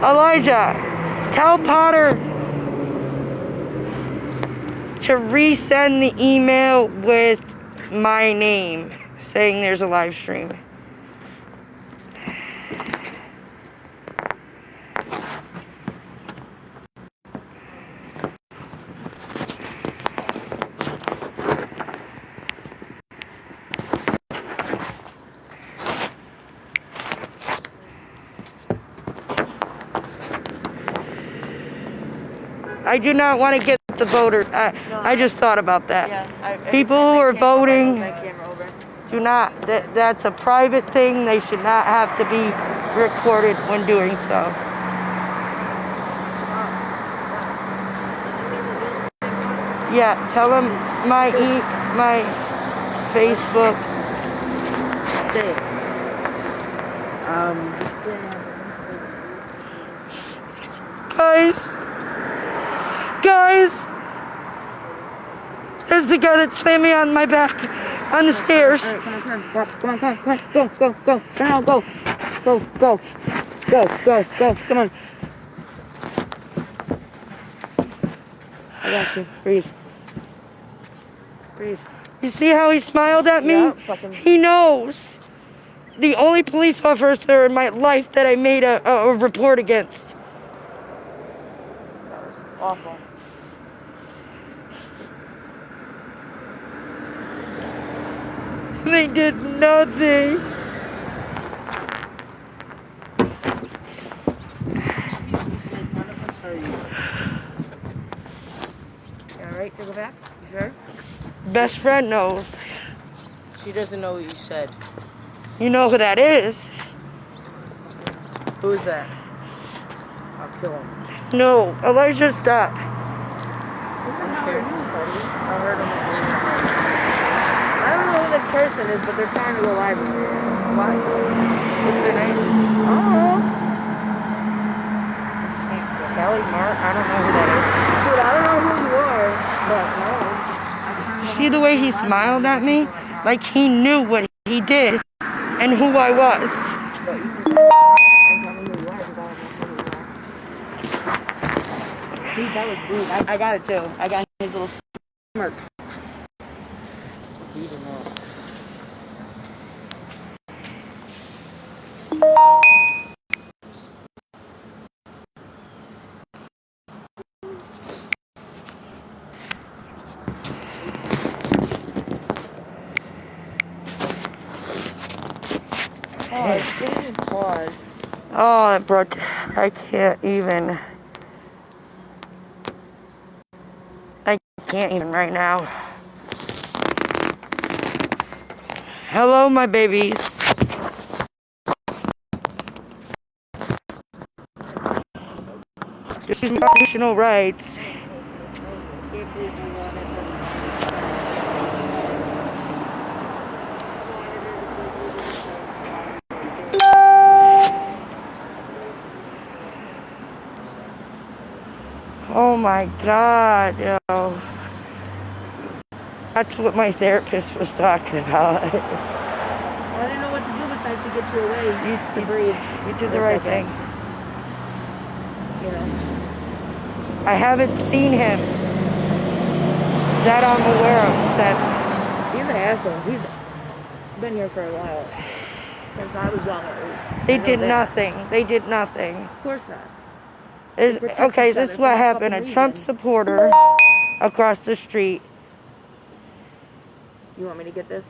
Elijah, tell Potter to resend the email with my name saying there's a live stream. I do not want to get the voters. I just thought about that. Yeah, people who are voting do not. That's a private thing. They should not have to be recorded when doing so. Yeah, tell them my Facebook. Guys, there's the guy that slammed me on my back on the stairs. All right, come on, go, now, go, come on. I got you, breathe. You see how he smiled at me? Yeah, he knows. The only police officer in my life that I made a report against. That was awful. They did nothing. You alright to go back? You sure? Best friend knows. She doesn't know what you said. You know who that is? Who's that? I'll kill him. No, Elijah, stop. I don't care. I heard him later. I don't know who this person is, but they're trying to go live with me. Why? What's her name? Oh. Kelly Mark? I don't know who that is. Dude, I don't know who you are, but no. See the way he smiled at me? Like he knew what he did and who I was. That was rude. I got it too. I got his little smirk. Even know. Pause. Oh, that broke. I can't even. I can't even right now. Hello, my babies. This is my constitutional rights. Oh my God, yo. That's what my therapist was talking about. Well, I didn't know what to do besides to get you away to breathe. You did the right thing. You know. I haven't seen him that I'm aware of since. He's an asshole. He's been here for a while. Since I was young, at least. They did nothing. They did nothing. Of course not. Okay, this is what happened. A Trump supporter across the street. You want me to get this?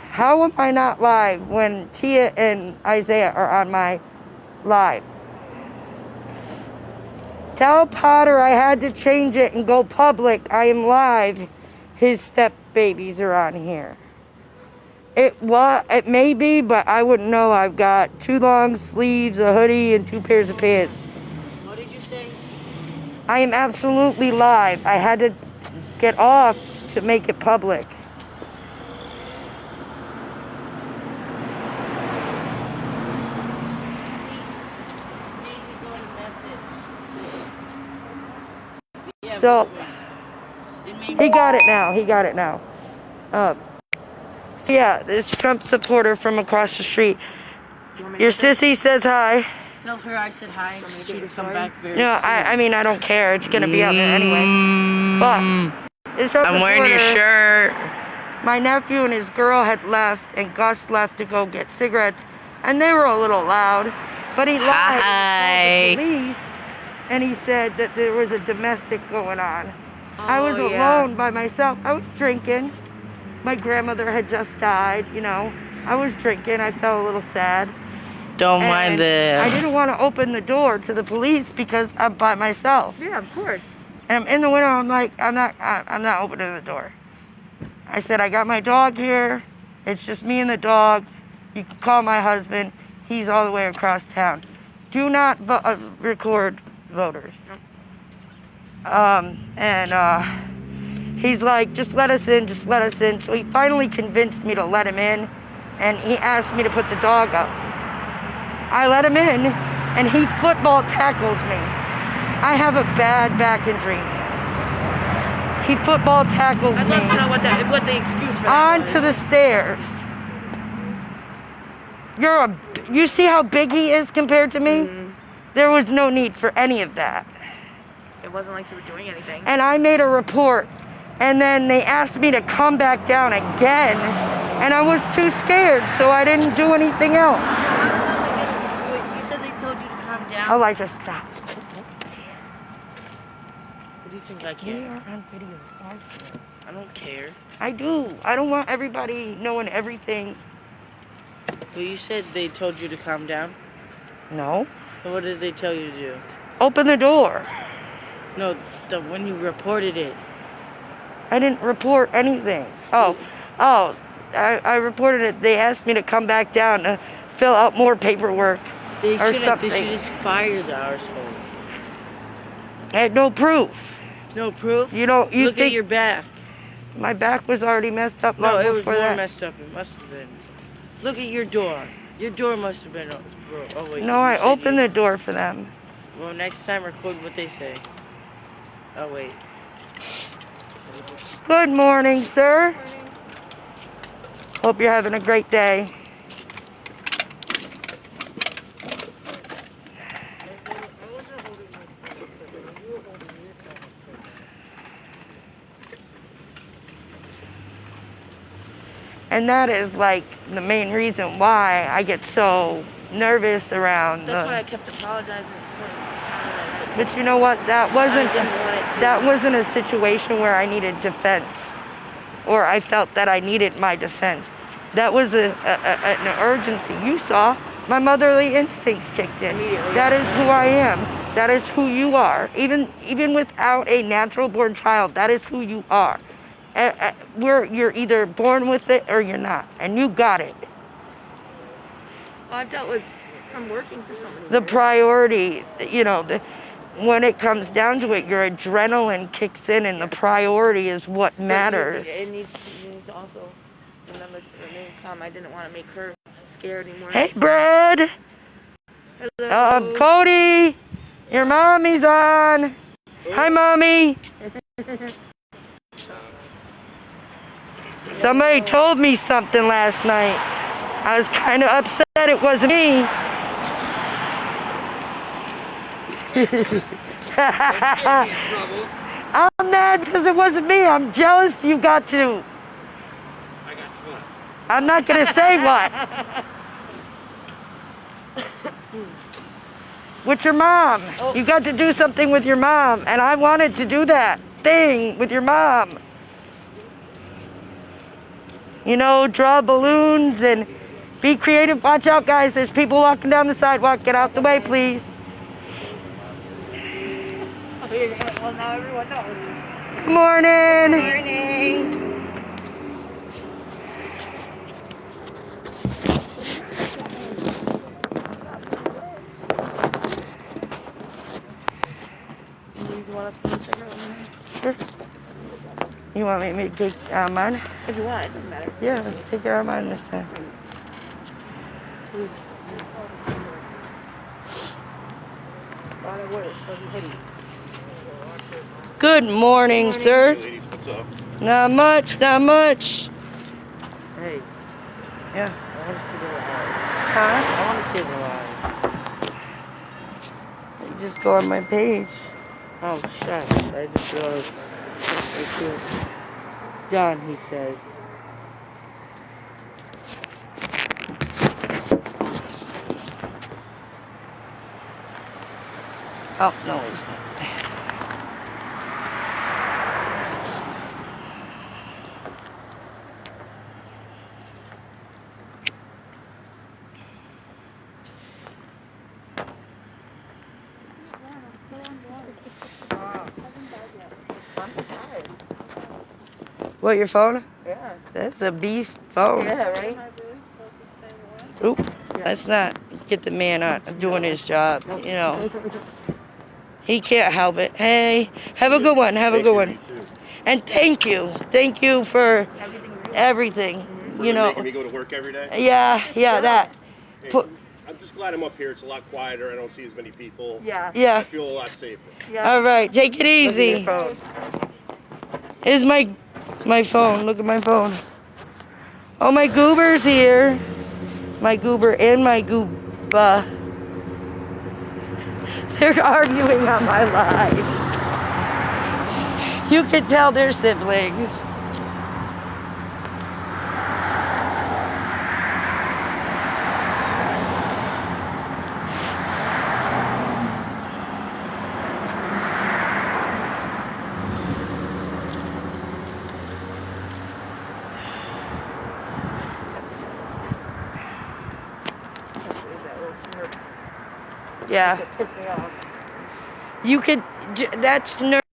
How am I not live when Tia and Isaiah are on my live? Tell Potter I had to change it and go public. I am live. His step babies are on here. It may be, but I wouldn't know. I've got 2 long sleeves, a hoodie, and 2 pairs of pants. What did you say? I am absolutely live. I had to get off to make it public. So, he got it now. So yeah, this Trump supporter from across the street. Your sissy says hi. Tell her I said hi and she should come back very No, soon. I mean, I don't care. It's going to be out there anyway. But this Trump I'm wearing your shirt. My nephew and his girl had left, and Gus left to go get cigarettes, and they were a little loud. But he lied. Hi. He called the police, and he said that there was a domestic going on. I was alone by myself. I was drinking. My grandmother had just died, you know. I was drinking. I felt a little sad. Don't mind this. I didn't want to open the door to the police because I'm by myself. Yeah, of course. And I'm in the window. I'm like, I'm not opening the door. I said, I got my dog here. It's just me and the dog. You can call my husband. He's all the way across town. Do not record voters. He's like, just let us in, just let us in. So he finally convinced me to let him in, and he asked me to put the dog up. I let him in, and he football tackles me. I have a bad back injury. He football tackles me. I'd love to know what the excuse for that onto the stairs. You see how big he is compared to me? Mm-hmm. There was no need for any of that. It wasn't like you were doing anything. And I made a report, and then they asked me to come back down again, and I was too scared, so I didn't do anything else. You said they told you to calm down. Oh, I just stopped. What do you think I We care? are on video. I don't care. I do. I don't want everybody knowing everything. Well, you said they told you to calm down. No. So what did they tell you to do? Open the door. No, when you reported it. I didn't report anything. I reported it. They asked me to come back down to fill out more paperwork or something. They should just fire the arsehole. I had no proof. No proof? You know, you Look think at your back. my back was already messed up long No, it was before more that. messed up. It must have been. Look at your door. Your door must have been. Oh wait. No, I opened the door for them. Well, next time record what they say. Oh wait. Good morning, sir. Hope you're having a great day. And that is like the main reason why I get so nervous around That's why I kept apologizing. But you know what? That I wasn't a situation where I needed defense, or I felt that I needed my defense. That was an urgency. You saw my motherly instincts kicked in. That is who I am. That is who you are. Even without a natural-born child, that is who you are. You're either born with it or you're not, and you got it. Well, I've dealt with from working for so many The years. priority, you know, when it comes down to it, your adrenaline kicks in, and the priority is what matters. It needs to also remember to remain calm. I didn't want to make her scared anymore. Hey, Brad. Hello. Cody, your mommy's on. Hi, mommy. Somebody told me something last night. I was kind of upset it wasn't me. I'm mad because it wasn't me. I'm jealous you got to. I got to what? I'm not going to say what. With your mom. You got to do something with your mom. And I wanted to do that thing with your mom. You know, draw balloons and be creative. Watch out, guys. There's people walking down the sidewalk. Get out the way, please. Well, now everyone knows. Good morning. Morning. You want us to sit right Sure. You want me to take mine? If you want, it doesn't matter. Yeah, let's take out mine this time. Good morning, sir. Ladies, what's up? Not much, not much. Hey. Yeah. I want to see the live. Huh? I want to see the live. You just go on my page. Oh, shit. I just realized. Right here. Done, he says. Oh, no, he's not. What, your phone? Yeah. That's a beast phone. Yeah, right? Oop, let's not get the man on doing his job, you know. He can't help it. Hey, have a good one, have a good one. And thank you for everything, For you know. making me go to work every day. Yeah, that. Hey, Put, I'm just glad I'm up here. It's a lot quieter. I don't see as many people. Yeah. I yeah, feel a lot safer. Yeah. all right, take it Look at your easy. phone. Here's my phone, look at my phone. Oh, my goober's here. My goober and my gooba. They're arguing on my live. You can tell they're siblings. Yeah. That pissed me off. You could, that's Smart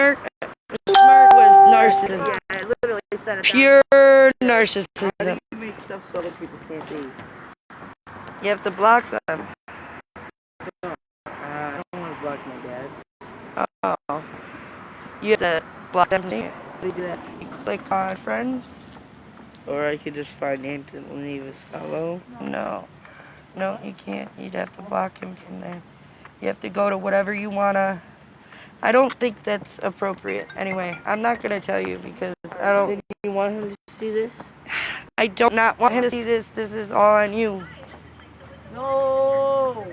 was narcissism. Yeah, I literally said it. Pure How narcissism. do you make stuff so other people can't see? You have to block them. I don't want to block my dad. Oh. You have to block them. How do you do that? You click on friends. Or I could just find him and leave us hello. No, you can't. You'd have to block him from there. You have to go to whatever you wanna. I don't think that's appropriate. Anyway, I'm not gonna tell you because I don't. Did you want him to see this? I do not want him to see this. This is all on you. No.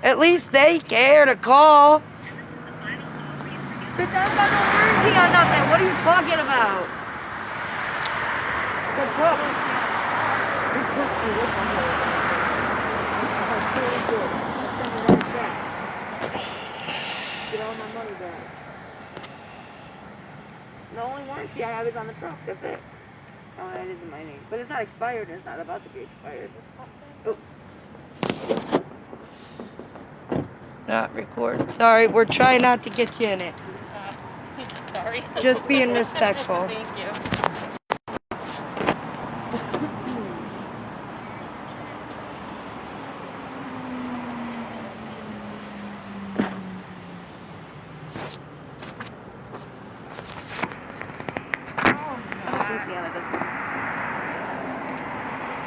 At least they care to call. Bitch, I don't got no warranty on nothing. What are you talking about? The truck. Get all my money back. The only warranty I have is on the truck. That's it. Oh, that isn't my name. But it's not expired. It's not about to be expired. Oh. Not record. Sorry, we're trying not to get you in it. Sorry. Just being respectful. Thank you.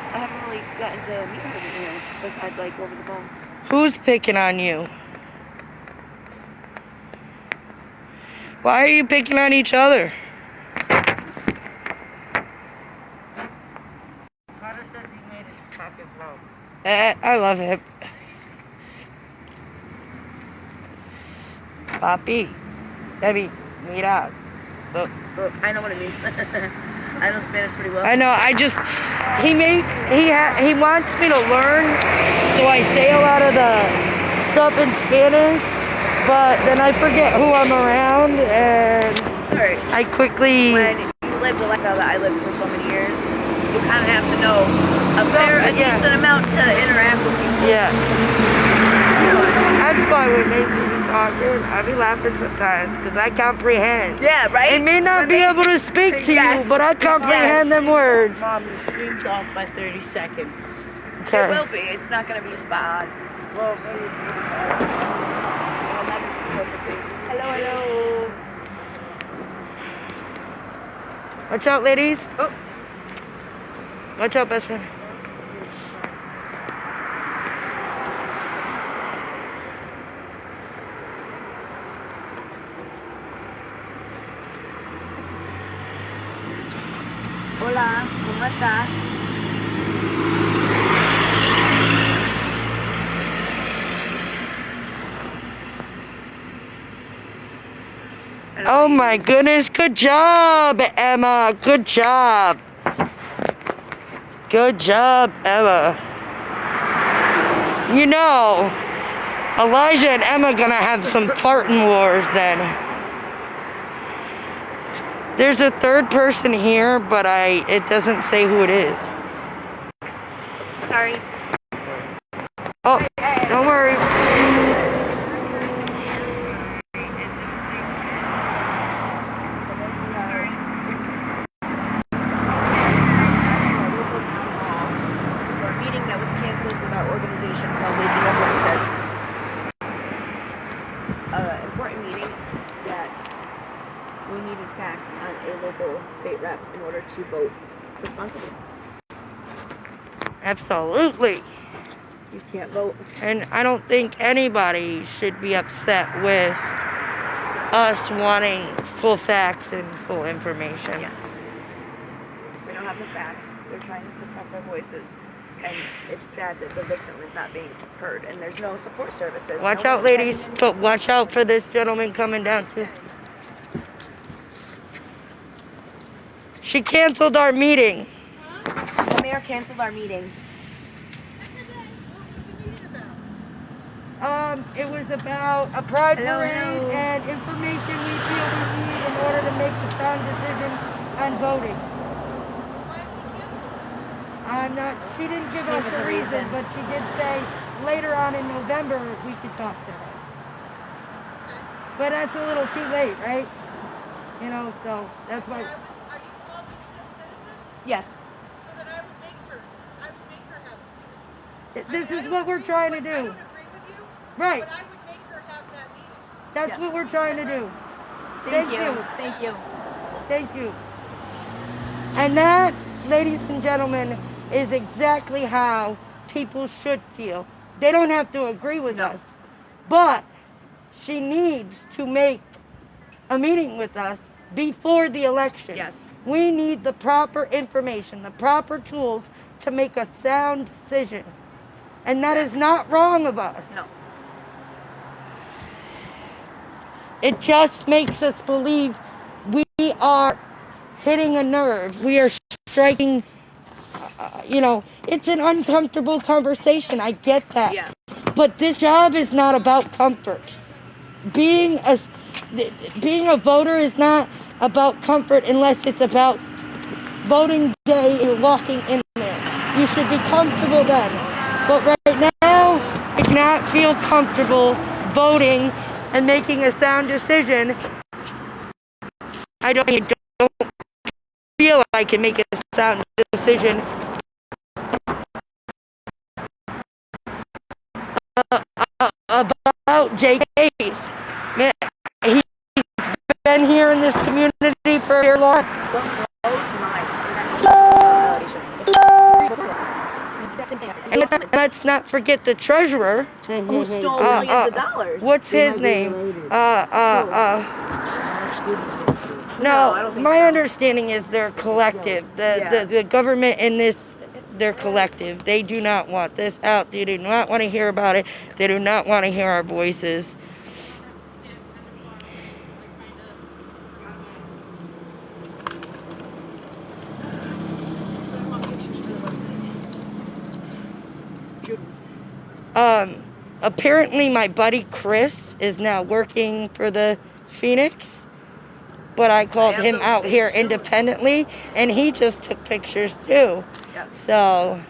I haven't really gotten to meet her, besides like over the phone. Who's picking on you? Why are you picking on each other? Carter says he made it crack his mouth. I love it. Papi. Debbie, mira. Look. Look, I know what it means. I know Spanish pretty well. I know, he wants me to learn, so I say a lot of the stuff in Spanish, but then I forget who I'm around, and Sorry. I quickly... When you live the lifestyle that I lived for so many years, you kind of have to know a decent amount to interact with people. Yeah. That's why when they see me talking, I be laughing sometimes, because I comprehend. Yeah, right? I may not be able to speak to you, but I comprehend them words. Mom, the stream's off by 30 seconds. Okay. It will be. It's not going to be spot. Well, maybe. Hello. Watch out, ladies. Oh. Watch out, best friend. está? ¿Cómo está? Oh my goodness, good job, Emma. Good job. Good job, Emma. You know, Elijah and Emma gonna have some farting wars then. There's a third person here, but it doesn't say who it is. Sorry. Oh, don't worry. Meeting that was canceled with our organization called Waking Up Winsted. Important meeting that we needed facts on a local state rep in order to vote responsibly. Absolutely. You can't vote. And I don't think anybody should be upset with us wanting full facts and full information. Yes. We don't have the facts. They're trying to suppress our voices. And it's sad that the victim is not being heard. And there's no support services. Watch No out, one's ladies. checking in. But watch out for this gentleman coming down too. She canceled our meeting. The mayor canceled our meeting. It was about a pride Hello, parade hello. and information we feel we need in order to make a sound decision on voting. She didn't give us a reason, but she did say later on in November we could talk to her. But that's a little too late, right? You know, so that's why. Are you all Winsted citizens? Yes. So then I would make her have it. This I is don't what we're agree trying to with- do. I don't agree with you, Right. but I would make her have that meeting. That's Yeah. what we're trying to do. Thank Thank you. you. Thank you. Thank you. And that, ladies and gentlemen, is exactly how people should feel. They don't have to agree with No. us, but she needs to make a meeting with us before the election. Yes. We need the proper information, the proper tools to make a sound decision. And that is Yes. not wrong of us. No. It just makes us believe we are hitting a nerve. We are striking, it's an uncomfortable conversation. I get that. Yeah. But this job is not about comfort. Being a voter is not about comfort unless it's about voting day and walking in there. You should be comfortable then. But right now, I do not feel comfortable voting and making a sound decision. I don't feel I can make a sound decision about Jay Case. Man, he's been here in this community for a very long time. And let's not forget the treasurer. Who stole millions of dollars? What's his name? No, I don't think my so. understanding is they're collective. The government in this, they're collective. They do not want this out. They do not want to hear about it. They do not want to hear our voices. Apparently my buddy Chris is now working for the Phoenix, but I called him out here independently, and he just took pictures too. Yep. So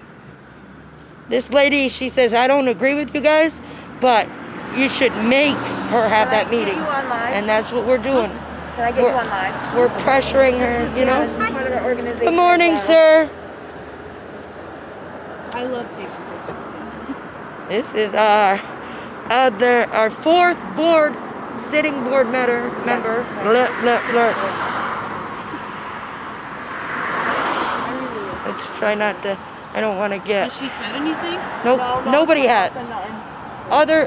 this lady, she says, I don't agree with you guys, but you should make her have that meeting. Can I get you on live? And that's what we're doing. Can I get you on live? We're pressuring her, you know. This is part of our organization. Good morning, as well. sir. I love taking pictures. This is our fourth sitting board member. Let's try not to. I don't want to get. Has she said anything? Nope. No, Nobody it's has. not nothing.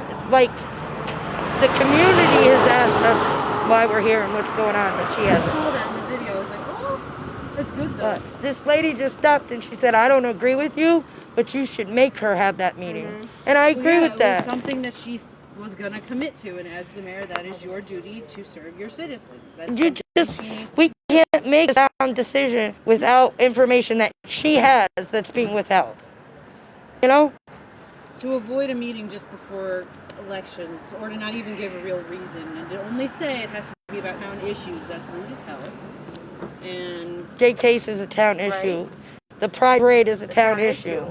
The community has asked us why we're here and what's going on, but she I hasn't. saw that in the video. I was like, oh. That's good though. But this lady just stopped and she said, I don't agree with you, but you should make her have that meeting. Mhm. And I Well, agree yeah, with it that. was something that she was gonna commit to, and as the mayor, that is your duty to serve your citizens. That's You something just, she needs we can't make a sound decision without information that she has that's being withheld. You know? to avoid a meeting just before elections, or to not even give a real reason, and to only say it has to be about town issues. That's rude as hell. And J case is a town issue. The Pride Parade is a town issue.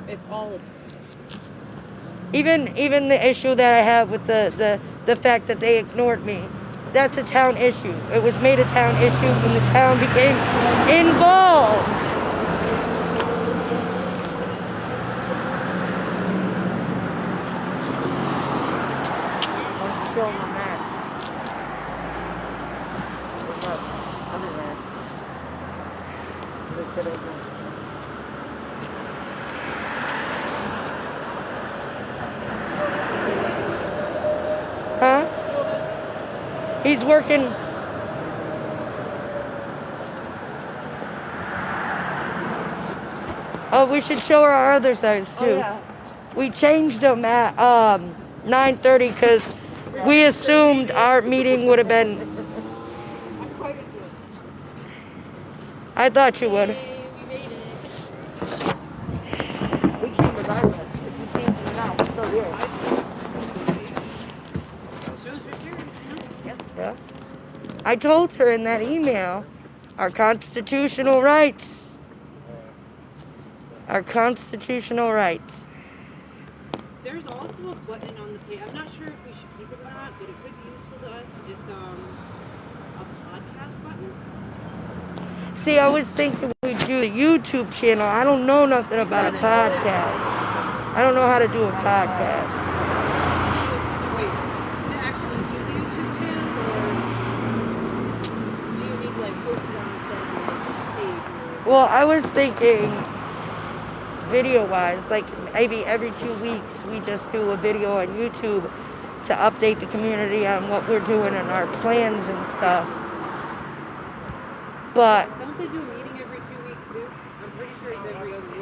it's all of Even the issue that I have with the fact that they ignored me. That's a town issue. It was made a town issue when the town became involved. I'm still on the mat. Other mask. What should I do? Huh? He's working. Oh, we should show her our other sides too. Oh, yeah. We changed them at 9:30 because we assumed our meeting would have been. I thought you would. We came regardless. If you came or not, we're still here. Yeah. I told her in that email, our constitutional rights. Our constitutional rights. There's also a button on the page. I'm not sure if we should keep it or not, but it could be useful to us. It's a podcast button. See, I was thinking we'd do the YouTube channel. I don't know nothing about a podcast. I don't know how to do a podcast. Wait, to actually do the YouTube channel, or do you need to like post it on the said page? Or... Well, I was thinking video-wise, like maybe every 2 weeks we just do a video on YouTube to update the community on what we're doing and our plans and stuff. But Don't they do a meeting every 2 weeks too? I'm pretty sure it's every other week.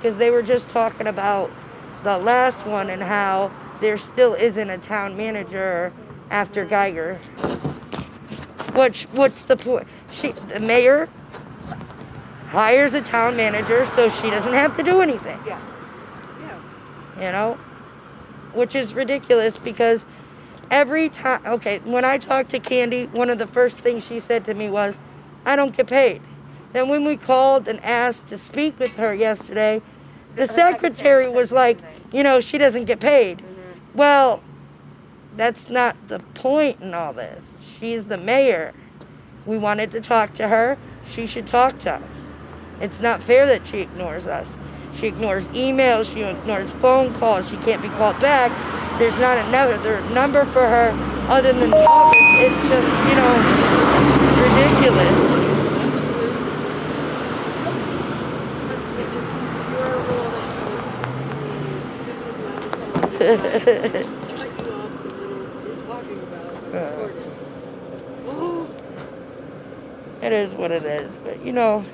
because they were just talking about the last one and how there still isn't a town manager after Geiger. What's the point? The mayor hires a town manager so she doesn't have to do anything. Yeah. You know? Which is ridiculous because every time, okay, when I talked to Candy, one of the first things she said to me was, I don't get paid. Then when we called and asked to speak with her yesterday, the secretary was like, you know, she doesn't get paid. Well, that's not the point in all this. She's the mayor. We wanted to talk to her. She should talk to us. It's not fair that she ignores us. She ignores emails. She ignores phone calls. She can't be called back. There's not another number for her other than the office. It's just, you know, ridiculous. It is what it is. But, you know,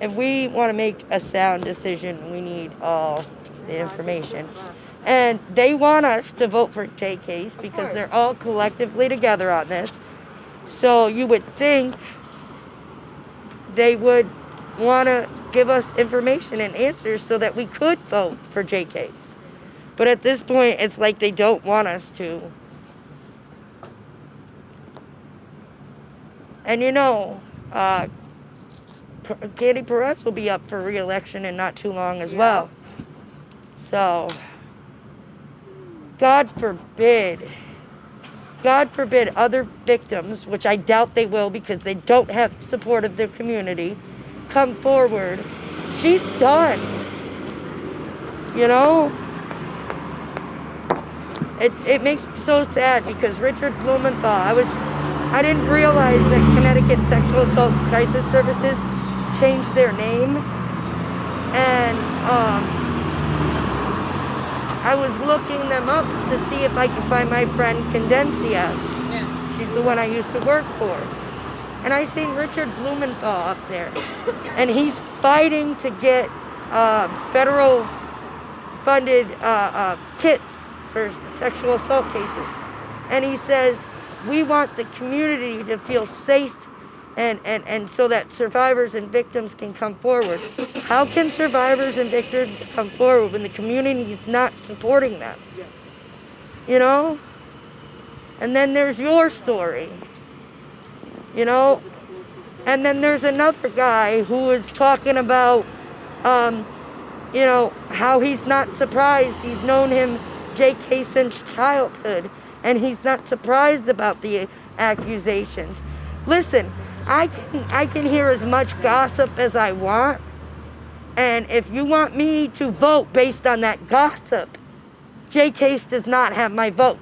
if we want to make a sound decision, we need all the information. And they want us to vote for J Case because they're all collectively together on this. So you would think they would want to give us information and answers so that we could vote for J Case. But at this point, it's like they don't want us to. And you know, Candy Perez will be up for re-election in not too long as well. So, God forbid other victims, which I doubt they will because they don't have support of their community, come forward. She's done. You know? It makes me so sad because Richard Blumenthal, I didn't realize that Connecticut Sexual Assault Crisis Services changed their name. And I was looking them up to see if I could find my friend Condencia. She's the one I used to work for. and I seen Richard Blumenthal up there, and he's fighting to get federal funded kits for sexual assault cases. And he says, we want the community to feel safe and so that survivors and victims can come forward. How can survivors and victims come forward when the community is not supporting them? You know? And then there's your story. You know? And then there's another guy who is talking about, you know, how he's not surprised. He's known him, J.K. since childhood, and he's not surprised about the accusations. Listen, I can hear as much gossip as I want, and if you want me to vote based on that gossip, J.K. does not have my vote.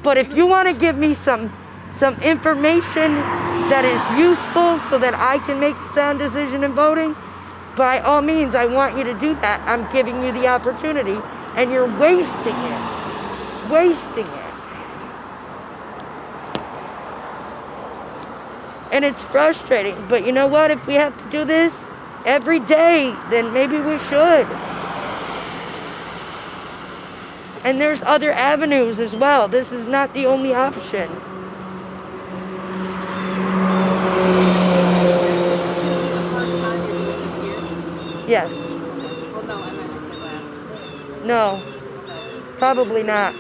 But if you want to give me some information that is useful so that I can make a sound decision in voting, by all means, I want you to do that. I'm giving you the opportunity, and you're wasting it. Wasting it. And it's frustrating, but you know what? If we have to do this every day, then maybe we should. And there's other avenues as well. This is not the only option. Yes. Well, no, I meant the last. No. Probably not.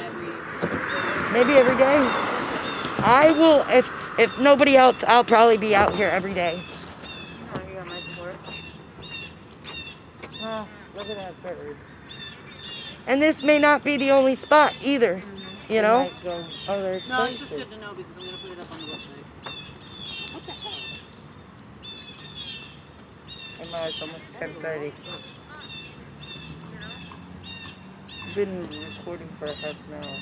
Maybe every day. I will, if nobody else, I'll probably be out here every day. Oh, you got my support. Oh, look at that bird. And this may not be the only spot either, you know? Might go other No, it's just places. good to know because I'm going to put it up on the website. What the hell? It's almost 10:30. I've been recording for half an hour.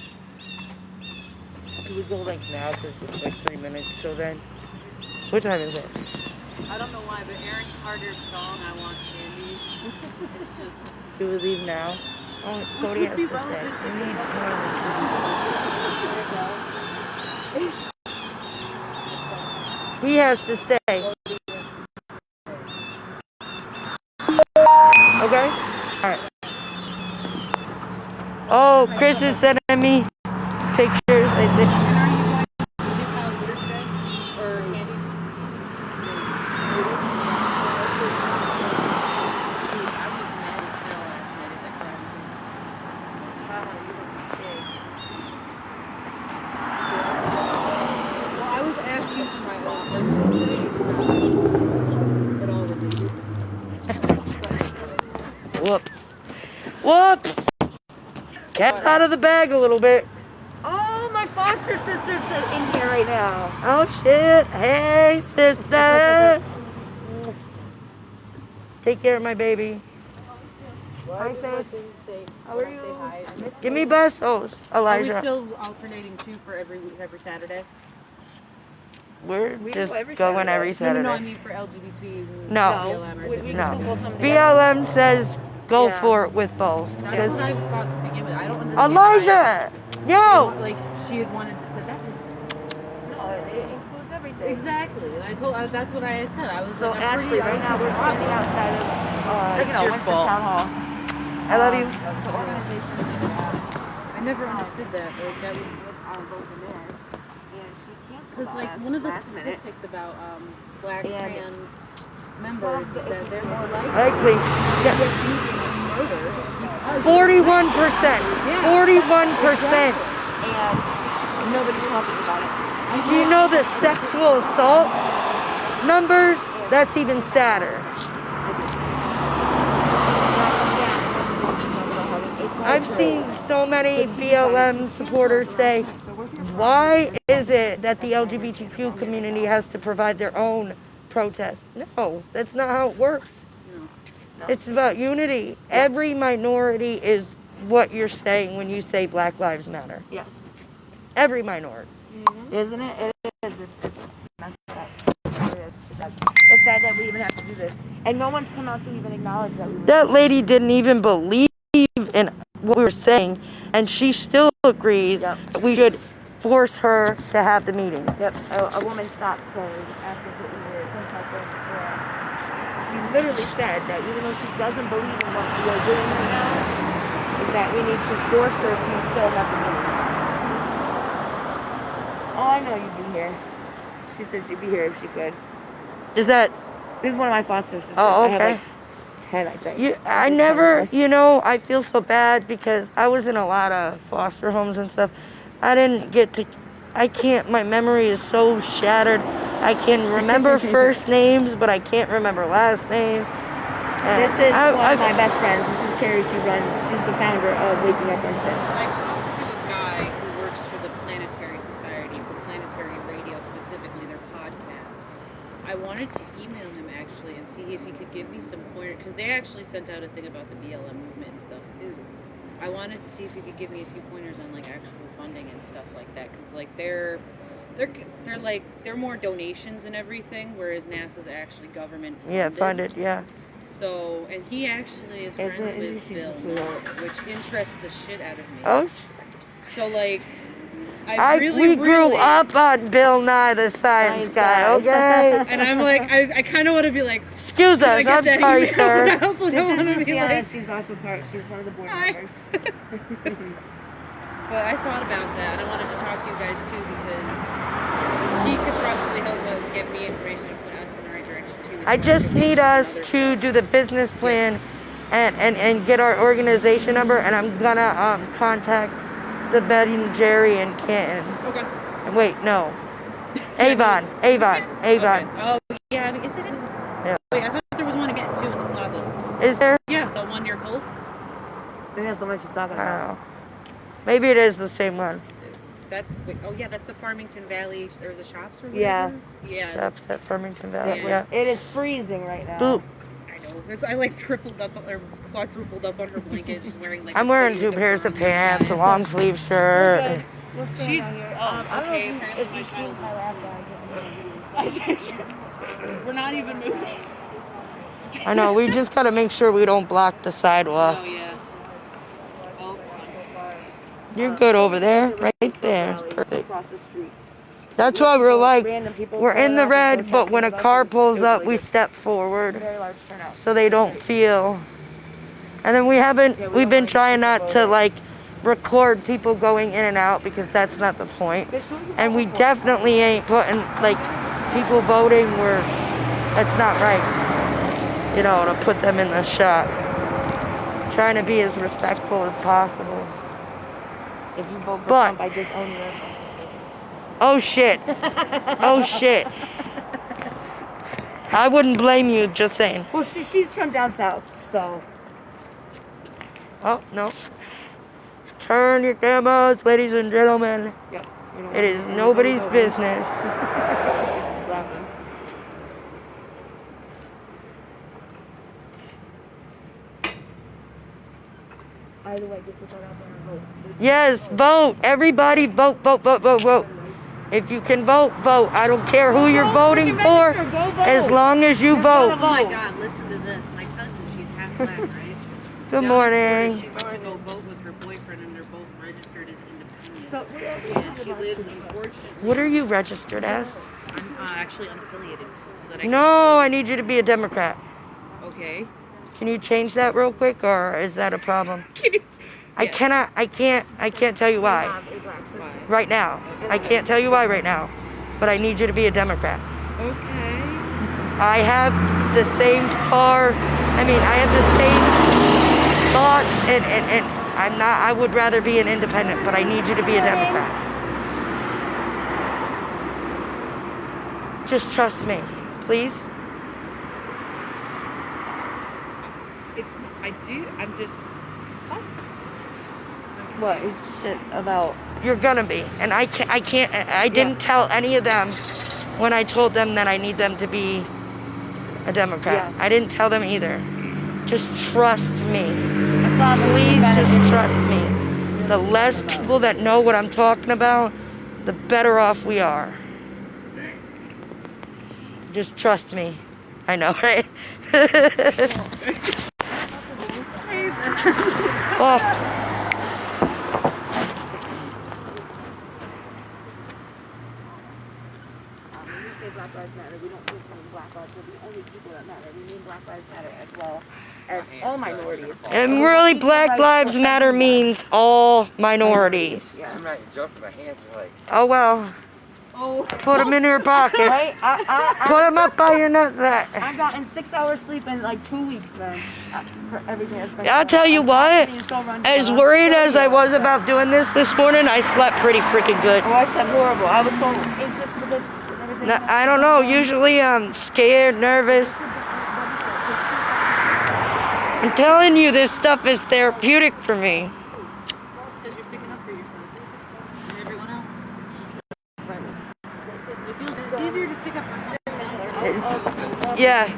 Can we go like now because it's like 3 minutes till then? What time is it? I don't know why, but Aaron Carter's song, I Want Candy, it's just... Do we leave now? Oh, Cody has to stay. We need to. He has to stay. Okay? Alright. Oh, Chris is sending me pictures. I think. And are you going to Jim's house later today? Or Candy? I was mad as hell last night at that crowd. Well, I was asking for my own personal things, but all of it. Whoops. Whoops! Cat's out of the bag a little bit. Oh, my foster sister's in here right now. Oh shit. Hey, sister. Take care of my baby. Hi, sis. How are you? Give me bustles, Are we Elijah. still alternating two for every week, every Saturday? We're We just go every going Saturday. every No, Saturday. I mean for LGBT. No. BLM or We something. No. can go someday. BLM says go Yeah. for it with both. That's Because what I thought to begin with. I don't understand. Elijah! Yo! Like, she had wanted to say that. No, it includes everything. Exactly. And I told, that's what I said. I was So like, I'm Ashley, pretty- right now we're standing outside of, Winsted Town Hall. I love you. The organization I never understood that. Like, that was. vote in there, and she canceled Because, like, us one of the last minute. statistics about black And- trans members is that they're more likely Likely. to Yeah. get beaten and murdered. because- 41%. 41%. And nobody's talking about it. Do you know the sexual assault numbers? That's even sadder. I've seen so many BLM supporters say, why is it that the LGBTQ community has to provide their own protest? No, that's not how it works. It's about unity. Every minority is what you're saying when you say Black Lives Matter. Yes. Every minority. Isn't it? It is. It's messed up. It's sad that we even have to do this. And no one's come out to even acknowledge that we were. That lady didn't even believe in what we were saying, and she still agrees Yep. that we should force her to have the meeting. Yep, a woman stopped to ask us what we were protesting. She literally said that even though she doesn't believe in what we are doing right now, that we need to force her to still have the meeting. Oh, I know you'd be here. She said she'd be here if she could. Is that? This is one of my foster sisters. Oh, okay. I had like 10, I think. I There's 10 never, of us. you know, I feel so bad because I was in a lot of foster homes and stuff. I didn't get to, I can't, my memory is so shattered. I can remember first names, but I can't remember last names. This is one of my best friends. This is Carrie. She's the founder of Waking Up Winsted. I talked to a guy who works for the Planetary Society, for Planetary Radio specifically, their podcast. I wanted to email him actually and see if he could give me some pointers, because they actually sent out a thing about the BLM movement and stuff too. I wanted to see if he could give me a few pointers on like actual funding and stuff like that, because like they're more donations and everything, whereas NASA's actually government funded. Yeah, funded, yeah. So, and he actually is friends with Bill, which interests the shit out of me. Oh, So like, we grew up on Bill Nye the Science Guy, okay? And I'm like, I kind of want to be like, Excuse "Can I us, get I'm that sorry, email?" sir. But I also This don't want is to be Luciana. like, She's also she's one of the board Hi. members. But I thought about that, and I wanted to talk to you guys too, because he could probably help get me information and put us in the right direction too. I just need us to do the business plan and get our organization number, and I'm gonna contact the Ben and Jerry and Canton. Okay. Wait, no. Avon. Okay. Oh, yeah, I mean, is it? Yeah. Wait, I thought there was one again too in the plaza. is there? Yeah, the one near Kohl's. I think that's the one she's talking I don't about. know. Maybe it is the same one. That's the Farmington Valley, or the shops or whatever? Yeah. Yeah. That's at Farmington Valley, Yeah. yeah. It is freezing right now. Boop. I know. I like tripled up or quadrupled up on her blanket. She's wearing like. I'm wearing 2 pairs of pants, a long sleeve shirt. We'll stand She's- out here. oh, I don't okay, know apparently if my you see child my laptop. We're not even moving. I know, we just gotta make sure we don't block the sidewalk. Oh yeah. Oh, You're good over there, right there. Perfect. Across the street. That's why we're like, Random people we're in pulling the up and red, but when a protesting car about pulls this. up, It we was like step a forward very large turnout. so they don't feel. And then we've been trying not to like record people going in and out because that's not the point. And we definitely ain't putting like people voting where that's not right. You know, to put them in the shot. Trying to be as respectful as possible. If you vote for But- Trump, I disown you as my sister. Oh shit. Oh shit. I wouldn't blame you, just saying. Well, she's from down south, so. Oh, no. Turn your cameras, ladies and gentlemen. Yep. You know, It is nobody's business. Exactly. Either way, get your vote out there and vote. Yes, vote. Everybody vote, vote, vote, vote, vote. If you can vote, vote. I don't care who you're voting for, as long as you vote. Oh my God! Listen to this. My cousin, she's half black, right? Good She morning. went to go vote with her boyfriend, and they're both registered as independent. So, And she lives, unfortunately. What are you registered as? I'm actually unaffiliated, so that I No, I need you to be a Democrat. can. Okay. Can you change that real quick, or is that a problem? I can't tell you why. Right now. I can't tell you why right now. But I need you to be a Democrat. Okay. I have the same I have the same thoughts and I would rather be an independent, but I need you to be a Democrat. Just trust me, please. I'm just. what is it about? You're gonna be, and I didn't tell any of them when I told them that I need them to be a Democrat. Yeah. I didn't tell them either. Just trust me. I promise you Please better just than- trust me. The less people that know what I'm talking about, the better off we are. Just trust me. I know, right? Oh. Matter. We don't just mean Black Lives. We're the only people that matter. We mean Black Lives Matter as well as all minorities. And really, Black Lives Matter means all minorities. Yes. I'm not joking. My hands are like. Oh well. Oh. Put them in your pocket. Right? Put them up by your nutsack. I've gotten 6 hours sleep in like 2 weeks, man. For everything that's been I'll tell you what, as worried as I was about doing this morning, I slept pretty freaking good. Oh, I slept horrible. I was so anxious with this and everything. No, I don't know, usually I'm scared, nervous. I'm telling you, this stuff is therapeutic for me. Well, it's because you're sticking up for yourself and everyone else. It's easier to stick up for someone else. Yeah,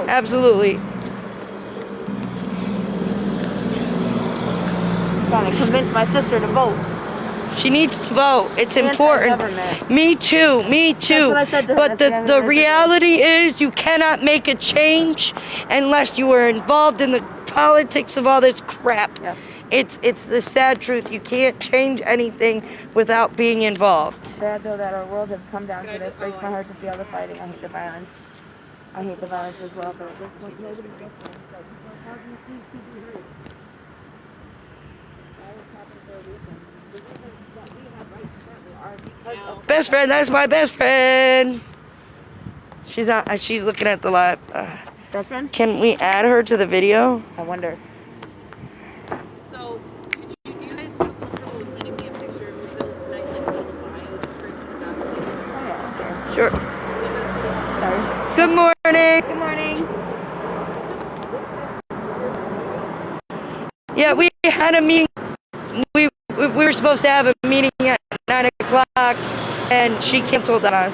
absolutely. Trying to convince my sister to vote. She needs to vote. It's important. Anti-government. Me too. That's what I said to her. But the reality is you cannot make a change unless you are involved in the politics of all this crap. Yeah. It's the sad truth. You can't change anything without being involved. It's sad though that our world has come down to this. Breaks my heart to see all the fighting. I hate the violence. I hate the violence as well, but at this point nobody's listening. It's like, how do you see people hurt? Violence happens for a reason. The reasons that we have rights currently are because of Best friend, that's my best friend. She's not. She's looking at the live. best friend. Can we add her to the video? I wonder. So, could you guys feel comfortable with sending me a picture of yourselves tonight, like a little bio description about you? Oh yeah. Sure. Sorry. Good morning. Good morning. Yeah, we had a meeting. We were supposed to have a meeting at 9 o'clock, and she canceled on us.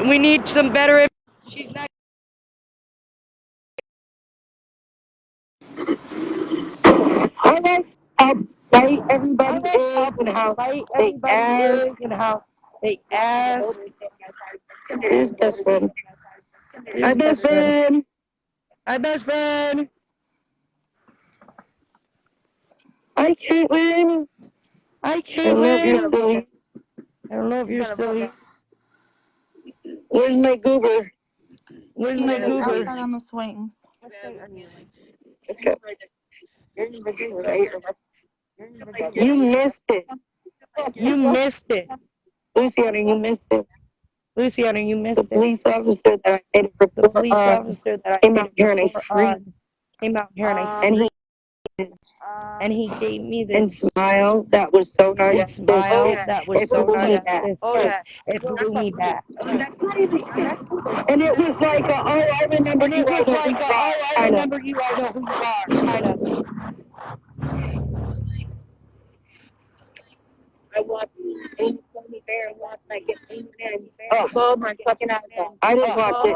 We need some better. She's not. I like how bright everybody is and how they ask and how they ask. Who's best friend? Hi, best friend. Hi, best friend. Hi, Caitlin. Hi, Caitlin. I don't know if you're still here. Where's my goober? Where's my goober? Outside on the swings. Okay. You missed it. You missed it. Luciana, you missed it. Luciana, you missed it. The police officer that I made a report The police officer that I came out here and he gave me this and smile that was so nice. And smile that was so nice. It blew me back. And it was like, oh, I remember you. I remember you. I know who you are. Kind of. I watched Tony Bear last night get oh my fucking ass. I didn't watch it.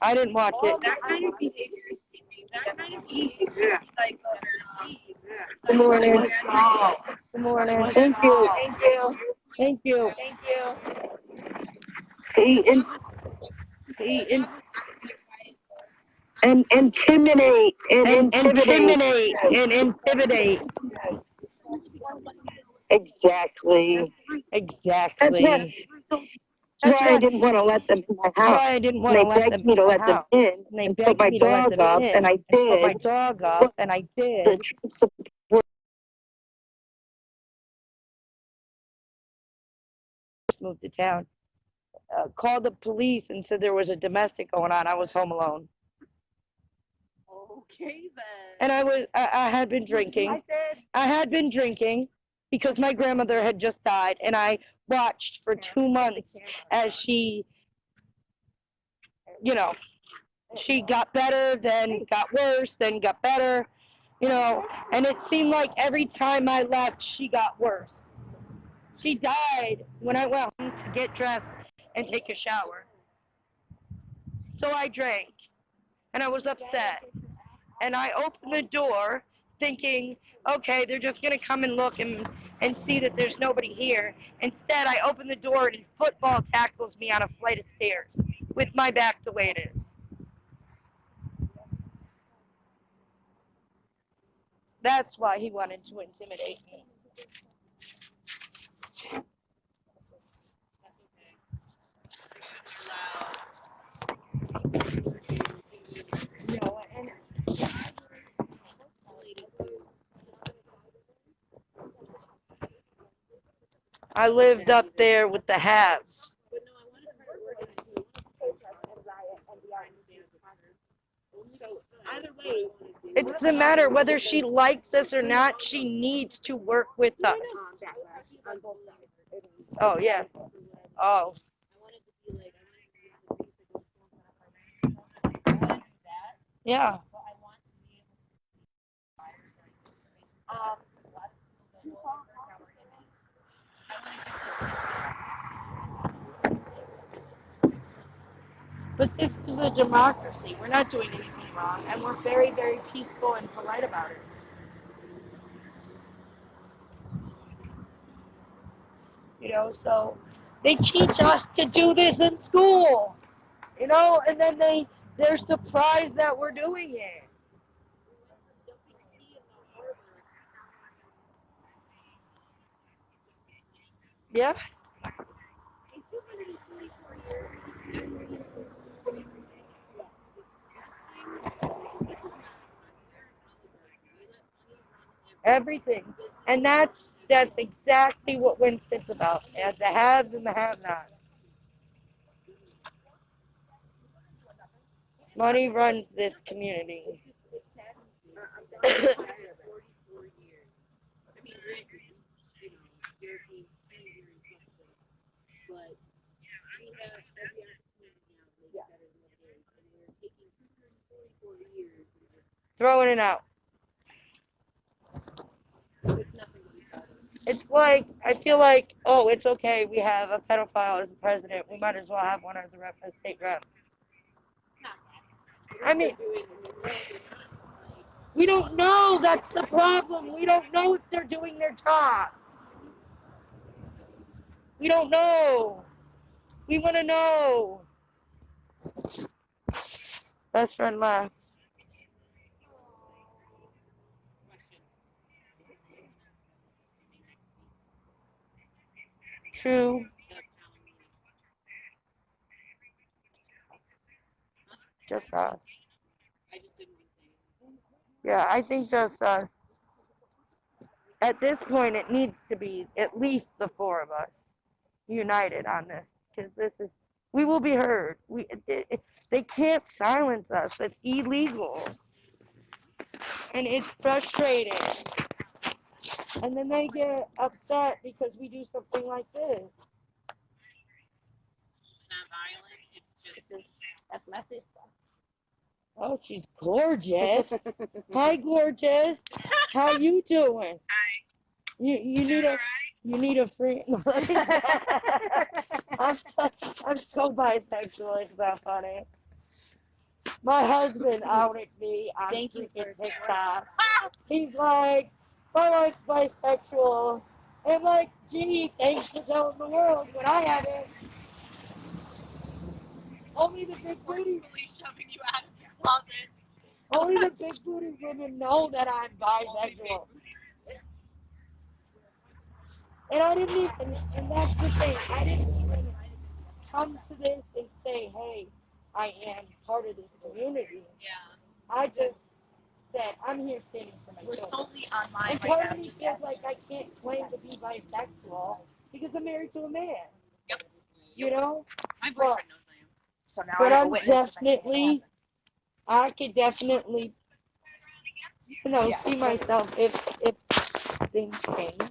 I didn't watch it. That kind of behavior is yeah. Like, good morning. Good morning. Thank you. Thank you. Thank you. Thank you. And intimidate. Exactly. That's why I didn't want to let them in my house. They begged me to let them in and put my dog up, and I did. The troops moved to town. Called the police and said there was a domestic going on. I was home alone. Okay then. And I had been drinking. I had been drinking because my grandmother had just died, and I watched for 2 months as she, she got better, then got worse, then got better, and it seemed like every time I left, she got worse. She died when I went home to get dressed and take a shower. So I drank, and I was upset. And I opened the door thinking, okay, they're just going to come and look and see that there's nobody here. Instead, I opened the door and football tackles me on a flight of stairs with my back the way it is. That's why he wanted to intimidate me. I lived up there with the haves. Either way, It doesn't matter whether she likes us or not. She needs to work with us. backlash on both sides. Oh yeah. Oh. Yeah. But this is a democracy. We're not doing anything wrong, and we're very, very peaceful and polite about it. You know, so they teach us to do this in school. You know, and then they're surprised that we're doing it. Yeah. Everything. And that's exactly what Winston's about. And the haves and the have-nots. Money runs this community. Throwing it out. It's like, I feel like, oh, it's okay, we have a pedophile as the president. We might as well have one as a state rep. I mean, we don't know. That's the problem. We don't know if they're doing their job. We don't know. We want to know. Best friend left. True. Just us. Yeah, I think just us. At this point, it needs to be at least the four of us united on this, because this is, we will be heard. They can't silence us. It's illegal, and it's frustrating. And then they get upset because we do something like this. That's my sister. Oh, she's gorgeous. Hi, gorgeous. How you doing? You need a friend. I'm so bisexual. It's not funny. My husband outed me on freaking TikTok. He's like, my wife's bisexual. And like, gee, thanks for telling the world when I haven't. Only the big booty. Shoving you out of your closet. Only the big booty women know that I'm bisexual. And I didn't even, and that's the thing, I didn't even come to this and say, hey, I am part of this community. Yeah. I just said, I'm here standing for We're myself. solely online And right part now. of me feels like I can't claim to be bisexual because I'm married to a man. Yep. You know? My boyfriend knows I am. So now But I have a I'm witness. definitely, I could definitely, you know, see myself if things change.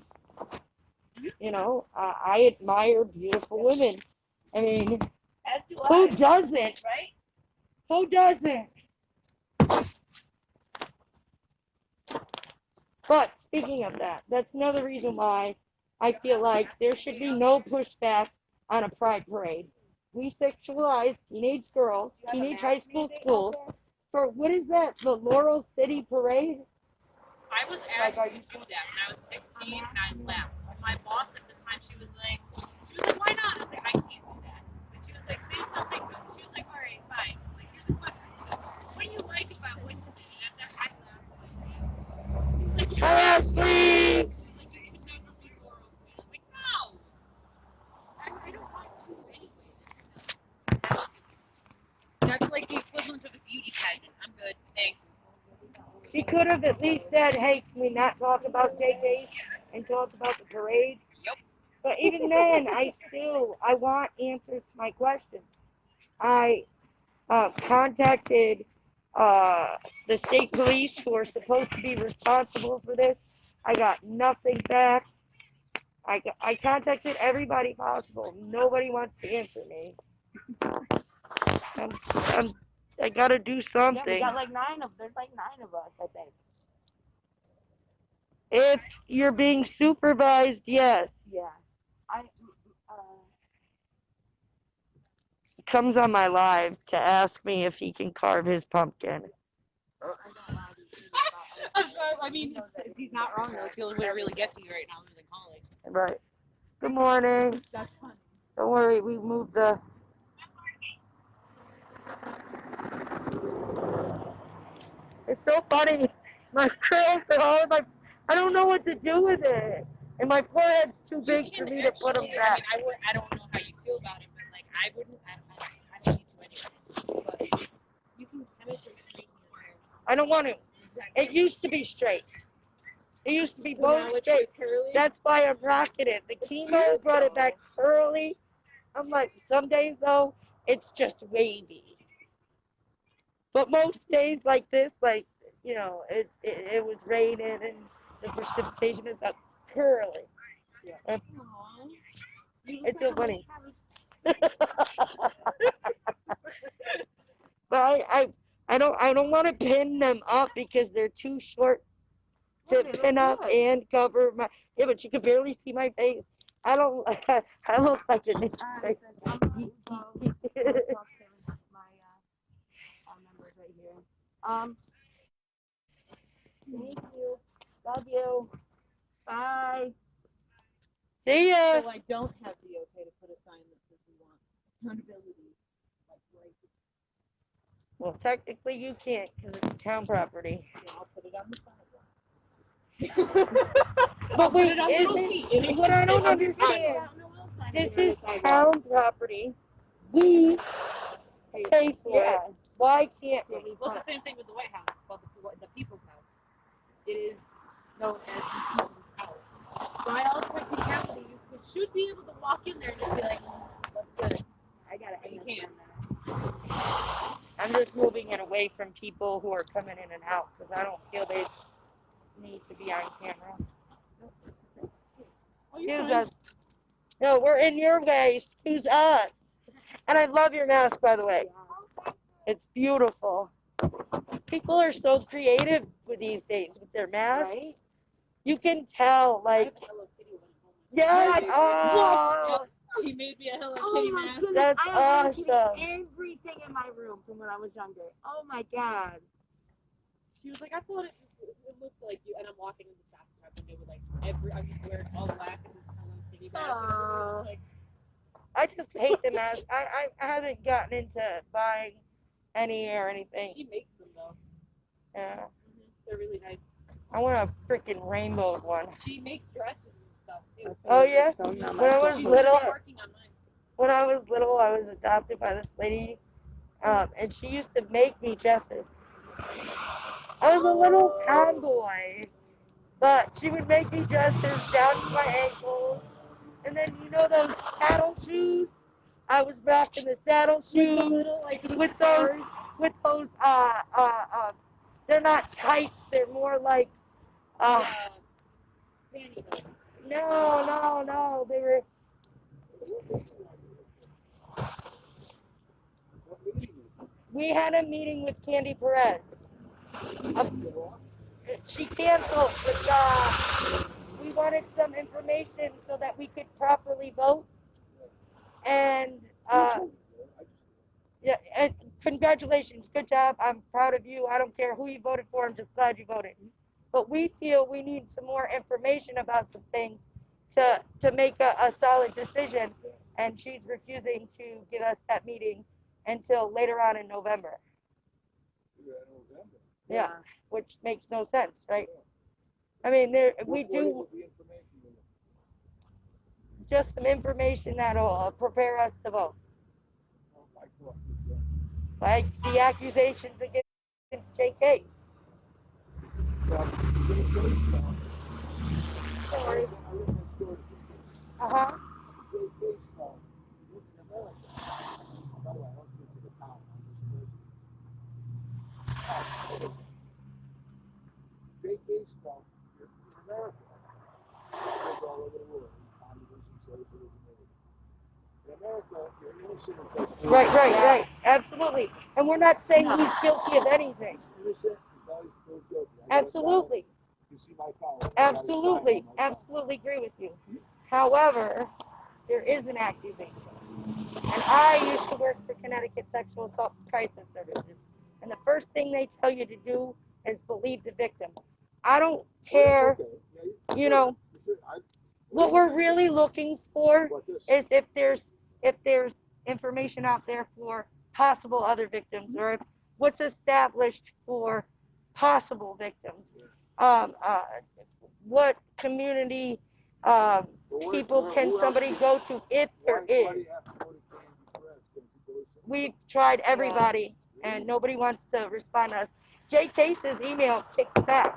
You know, I admire beautiful women. I mean, As do who I. doesn't? Right? Who doesn't? But speaking of that, that's another reason why I feel like there should be no pushback on a pride parade. We sexualize teenage girls, teenage high school schools, for what is that? The Laurel City Parade? I was asked to do that when I was 16 and I left. My boss at the time, she was like, why not? I was like, I can't do that. And she was like, say something good. She was like, all right, fine. Like, here's a question. What do you like about Winston? And I laughed. She was like, Ashley! you could never be Laurel. And I was like, no. I don't want to anyway. That's like the equivalent of a beauty pageant. I'm good, thanks. She could have at least said, hey, can we not talk about JK and talk about the parade? Yep. But even then, I want answers to my questions. I contacted the state police who are supposed to be responsible for this. I got nothing back. I contacted everybody possible. Nobody wants to answer me. I gotta do something. Yeah, we got like there's like 9 of us, I think. If you're being supervised, yes. Yeah. He comes on my live to ask me if he can carve his pumpkin. I'm sorry, I mean, he's not wrong though. It's the only way to really get to you right now other than calling. Right. Good morning. That's funny. Don't worry, we moved the... It's so funny. My curls are all in my... I don't know what to do with it. And my forehead's too big for me to put them back. I mean, I don't know how you feel about it, but like, I wouldn't, I don't need to anyway. But you can chemically straighten your hair. I don't want to. It used to be straight. It used to be So both now it's straight. curly? That's why I'm rocking it. The chemo brought it back curly. I'm like, some days though, it's just wavy. But most days like this, like, you know, it was raining and the precipitation is up curly. Yeah. It's so funny. But I don't want to pin them up because they're too short to pin up and cover my... Yeah, but you can barely see my face. I look like a ninja face. I'm going to talk to my members right here. Thank you. Love you. Bye. See ya. So I don't have the okay to put a sign that says we want accountability. Like, right. Well, technically you can't because it's town property. Yeah, I'll put it on the sidewalk. But wait, what I don't understand, this is town property. We pay for it. Why can't we? Well, it's the same thing with the White House, called the People's House. It is known as the People's House. By all technicality, you should be able to walk in there and just be like, what's good? I got it. But you can't. I'm just moving it away from people who are coming in and out because I don't feel they need to be on camera. Excuse us. No, we're in your way. Excuse us. And I love your mask, by the way. It's beautiful. People are so creative with these days with their masks. Right? You can tell, like... Yeah, oh, she made me a Hello Kitty mask. Goodness, that's I have awesome. Everything in my room from when I was younger. Oh my god. She was like, I thought it looked like you, and I'm walking in the bathtub window with like I'm just wearing all black and this Hello Kitty mask. Like, I just hate the mask. I haven't gotten into buying any or anything. She makes them though. Yeah. Mm-hmm. They're really nice. I want a freaking rainbow one. She makes dresses and stuff too. Oh yeah. When I was little, working on I was adopted by this lady, and she used to make me dresses. I was a little tomboy, but she would make me dresses down to my ankles, and then you know those saddle shoes. I was rocking the saddle shoes with those they're not tights, they're more like pantyhose. No, they were... We had a meeting with Candy Perez. She canceled, but we wanted some information so that we could properly vote. And yeah, and congratulations, good job. I'm proud of you. I don't care who you voted for. I'm just glad you voted. But we feel we need some more information about some things to make a solid decision. And she's refusing to give us that meeting until later on in November. Yeah, which makes no sense, right? I mean, we do just some information that'll prepare us to vote. Like the accusations against JK. Sorry. Uh-huh. Great baseball. Look in America. By the way, I don't speak to the town. Great baseball. You're in America. It's all over the world. Communism, socialism, everything. In America, you're innocent until proven Right. Absolutely. And we're not saying he's guilty of anything. innocent until he's proved guilty. Absolutely. You see my car. Absolutely agree with you. However, there is an accusation. And I used to work for Connecticut Sexual Assault Crisis Services. And the first thing they tell you to do is believe the victim. I don't care, you know, what we're really looking for is if there's information out there for possible other victims, or if what's established for possible victims. What community people can somebody go to if there is? We've tried everybody, and nobody wants to respond to us. Jay Case's email kicked back.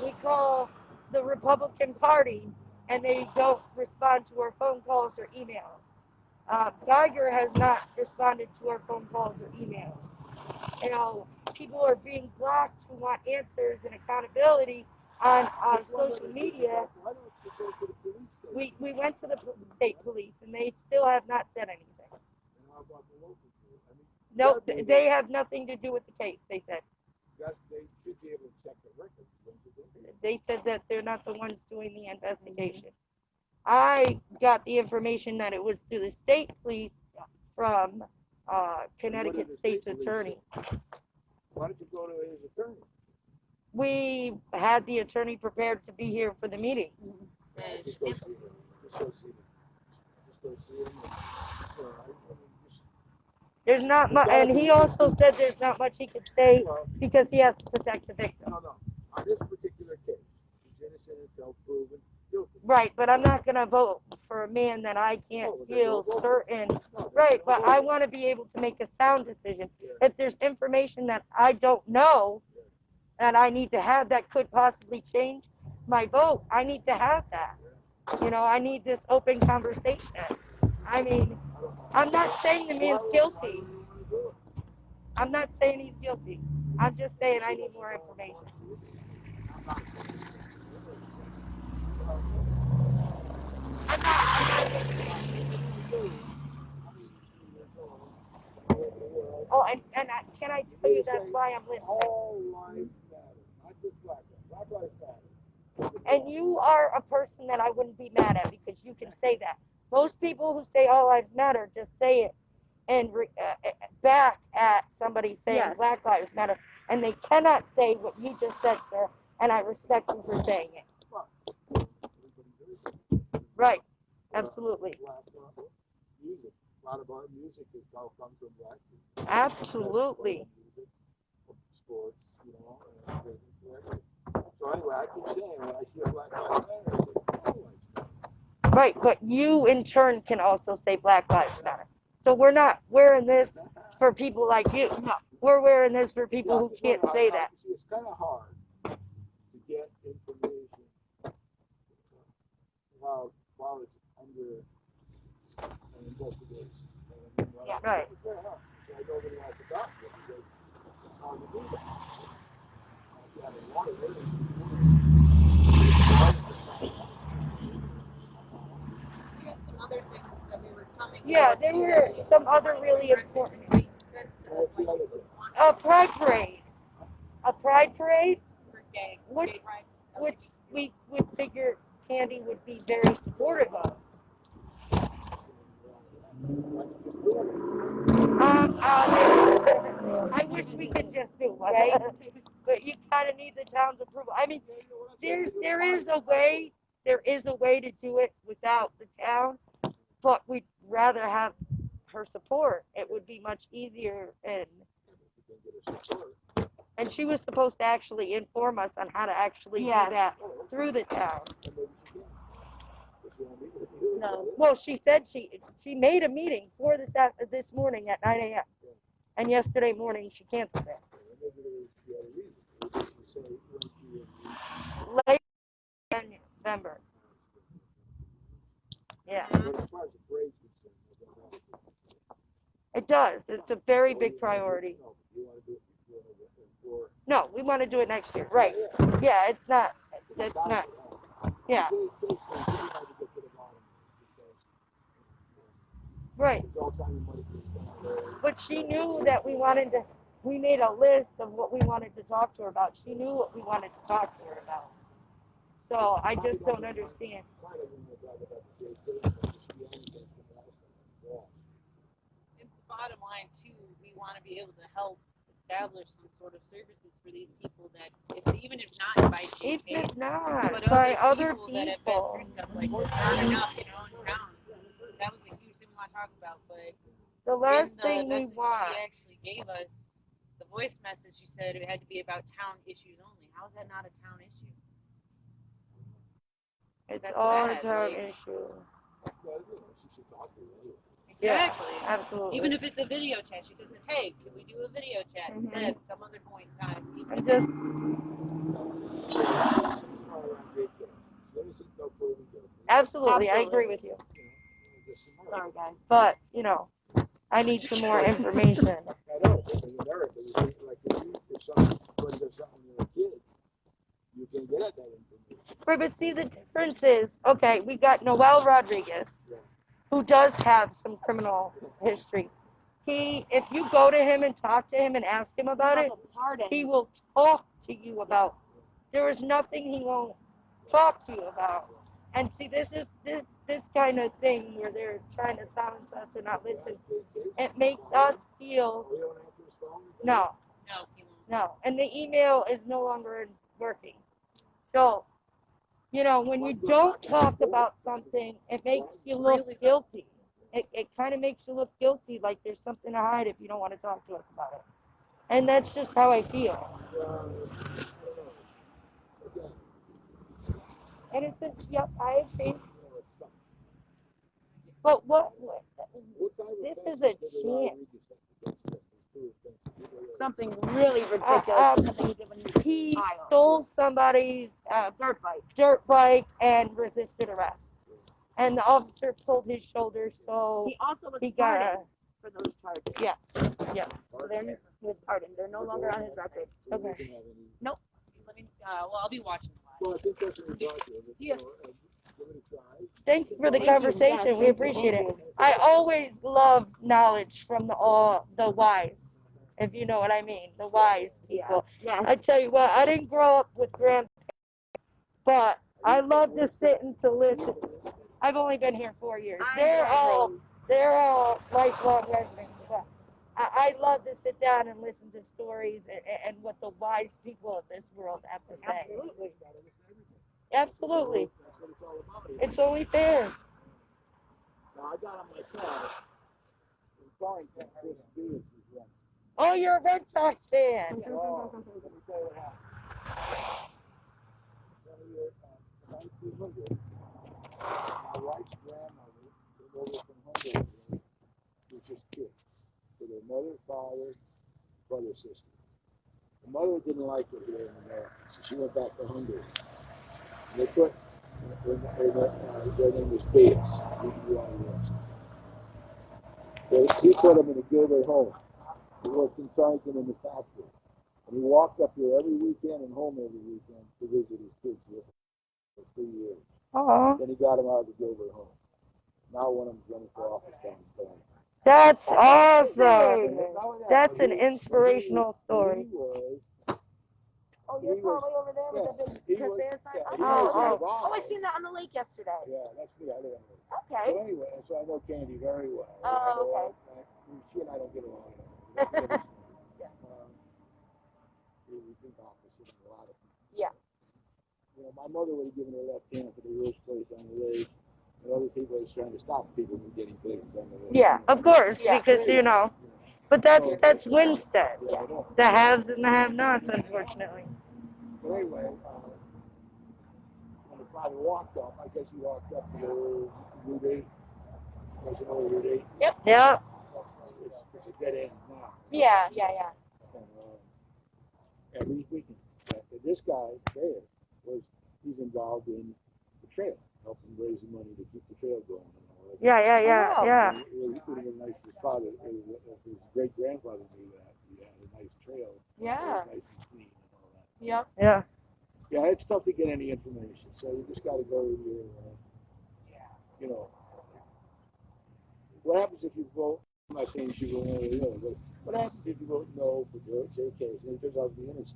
We call the Republican Party, and they don't respond to our phone calls or emails. Geiger has not responded to our phone calls or emails. You know, people are being blocked who want answers and accountability on social media. We went to the state police, and they still have not said anything. No, they have nothing to do with the case, they said. They should be able to check the records. They said that they're not the ones doing the investigation. I got the information that it was through the state police from Connecticut State's attorney. Why did you go to his attorney? We had the attorney prepared to be here for the meeting. Just go see him. There's not much, and he also said there's not much he could say because he has to protect the victim. No. On this particular case, he's innocent until proven guilty. Right, but I'm not going to vote for a man that I can't feel certain. Right, but I want to be able to make a sound decision. If there's information that I don't know, and I need to have that could possibly change my vote, I need to have that. You know, I need this open conversation. I mean, I'm not saying the man's guilty. I'm not saying he's guilty. I'm just saying I need more information. Oh, and can I tell you that's why I'm listening? All lives matter, not just black lives. Black lives matter. And you are a person that I wouldn't be mad at because you can say that. Most people who say all lives matter just say it and back at somebody saying Black Lives Matter, and they cannot say what you just said, sir, and I respect you for saying it. Right, absolutely. Music. A lot of our music is all comes from black people. Absolutely. Sports, you know, so anyway, I keep saying when I see a Black Lives Matter, I say, all lives matter. Right, but you in turn can also say Black Lives Matter. So we're not wearing this for people like you. No, we're wearing this for people who can't say that. See, it's kind of hard to get information while it's under an investigation. Yeah, right. So I nobody wants to talk to it because it's hard to do that. Other things that we were coming. Yeah, there were some other really important. A pride parade. A pride parade, which we would figure Candy would be very supportive of. I wish we could just do one, right? But you kind of need the town's approval. I mean, there is a way to do it without the town, but we'd rather have her support. It would be much easier, and she was supposed to actually inform us on how to actually do that through the town. No. Well, she said she made a meeting for this morning at 9 a.m. And yesterday morning she canceled it. Late in November. a very big priority. No, we want to do it next year. Right. Yeah, it's not. It's not. Yeah. Right. But she knew that we wanted to. We made a list of what we wanted to talk to her about. She knew what we wanted to talk to her about. So I just don't understand. It's the bottom line too. We want to be able to help establish some sort of services for these people that, even if not by Even JP's, if not, but by other other people that have been people. through stuff like this. Not enough, in town. That was a huge thing we want to talk about. But The last in the thing we message want. she actually gave us, the voice message, she said it had to be about town issues only. How is that not a town issue? It's That's all a sad, town like- issue. Exactly. Yeah, absolutely. Even if it's a video chat, she said, "Hey, can we do a video chat at some other point in time?" Even I if just. Absolutely, I agree with you. Sorry, guys. But, I need some more information. I know, but in America, you think, like, if somebody does something to a kid, you can get at that information. Right, but see, the difference is, okay, we got Noel Rodriguez, who does have some criminal history. If you go to him and talk to him and ask him about it, he will talk to you about. There is nothing he won't talk to you about. And see, this is this kind of thing where they're trying to silence us or not listen. It makes us feel no. no, he won't. No, and the email is no longer working. So, when you don't talk about something, it makes you look guilty. It kind of makes you look guilty, like there's something to hide if you don't want to talk to us about it. And that's just how I feel. Innocent, yep, I agree. But this is a chance. Something really ridiculous. He stole somebody's dirt bike and resisted arrest. And the officer pulled his shoulder, so He also was got pardoned for those charges. Yeah. So then he was pardoned. They're no longer on his record. Okay. Nope. Let me. Well, I'll be watching live. Well, it's interesting to talk to you. Yeah. Give it a try. Thank you for the Thank you. conversation. Yes, We appreciate thank it. I always love knowledge from the wise, if you know what I mean, the wise people. Yes. I tell you what, I didn't grow up with grandparents, but I love to sit and to listen. I've only been here 4 years. They're all lifelong residents. But I love to sit down and listen to stories and what the wise people of this world have to say. Absolutely. Absolutely. That's what it's all about. It's only fair. Now, I got on my side. In Farmington, Chris Beers is running. Oh, you're a Red Sox fan. Oh, let me tell you what happened. One of your, 1900, my wife's grandmother came over from Hungary with just kids. With her mother, father, brother, sister. The mother didn't like it here in America, so she went back to Hungary. And they put, their name was Bates, B-E-I-S. He put him in a Gilbert home. He worked in Farmington in the factory. And he walked up here every weekend and home every weekend to visit his kids here for 3 years. Aw. Then he got him out of the Gilbert home. Now one of them's running for office down in Farmington. That's awesome. And That's an inspirational story. He was, Oh, you're probably over there with the big cafe sign? he Oh, was oh. involved. I seen that on the lake yesterday. Yeah, that's me. I live on the lake. Okay. So anyway, so I know Candy very well. Oh, okay. She and I don't get along. Yeah. We think opposite in a lot of things. Yeah. My mother would have given her left hand for the worst place on the lake, and other people are trying to stop people from getting things on the lake. Yeah, of course, Yeah. because but that's Winsted. Yeah, I know. The haves and the have-nots, unfortunately. But anyway, when the father walked up, I guess he walked up to the Route 8. There's an old Route 8. Yep. It's a dead end now. Yeah. And every weekend. And this guy there he's involved in the trail, helping raise the money to keep the trail going and all know. Yeah, yeah, yeah, wow. yeah. It would have been nice if his father, if his great grandfather knew that. He had a nice trail. Yeah. That was nice and clean and all that. Yep. Yeah. Yeah, it's tough to get any information, so you just got to go with your, you know, what happens if you vote? I'm not saying you should vote one or the other, but what happens if you vote no for JK's and it turns out to be innocent?